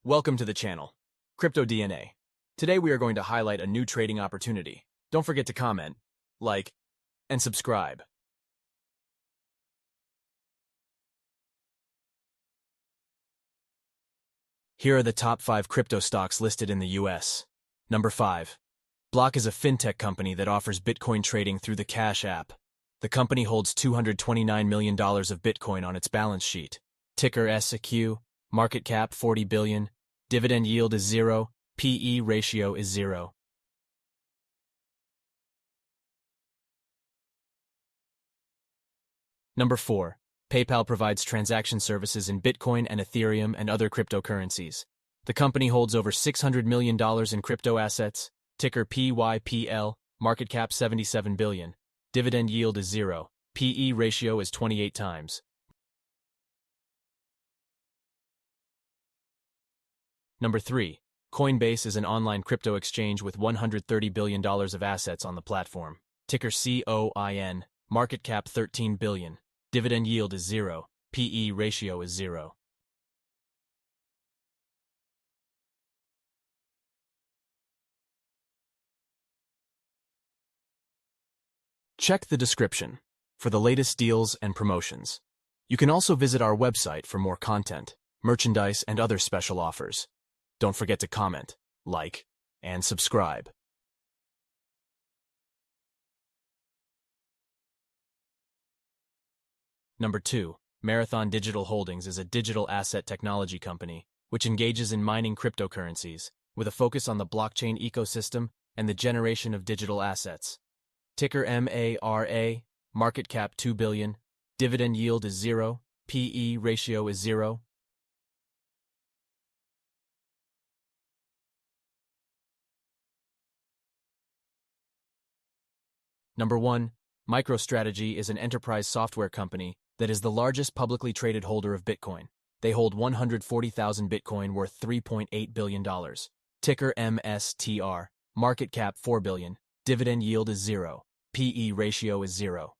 Welcome to the channel, Crypto DNA. Today we are going to highlight a new trading opportunity. Don't forget to comment, like, and subscribe. Here are the top 5 crypto stocks listed in the US. Number 5. Block is a fintech company that offers Bitcoin trading through the Cash app. The company holds $229 million of Bitcoin on its balance sheet. Ticker SQ, market cap 40 billion, dividend yield is 0, PE ratio is 0. Number 4. PayPal provides transaction services in Bitcoin and Ethereum and other cryptocurrencies. The company holds over $600 million in crypto assets, ticker PYPL, market cap 77 billion, dividend yield is 0, PE ratio is 28 times. Number 3. Coinbase is an online crypto exchange with $130 billion of assets on the platform. Ticker COIN, market cap 13 billion, dividend yield is 0, PE ratio is 0. Check the description for the latest deals and promotions. You can also visit our website for more content, merchandise, and other special offers. Don't forget to comment, like, and subscribe. Number 2. Marathon Digital Holdings is a digital asset technology company which engages in mining cryptocurrencies with a focus on the blockchain ecosystem and the generation of digital assets. Ticker MARA, market cap 2 billion, dividend yield is 0, PE ratio is 0. Number 1. MicroStrategy is an enterprise software company that is the largest publicly traded holder of Bitcoin. They hold 140,000 Bitcoin worth $3.8 billion. Ticker MSTR, market cap 4 billion, dividend yield is 0, PE ratio is 0.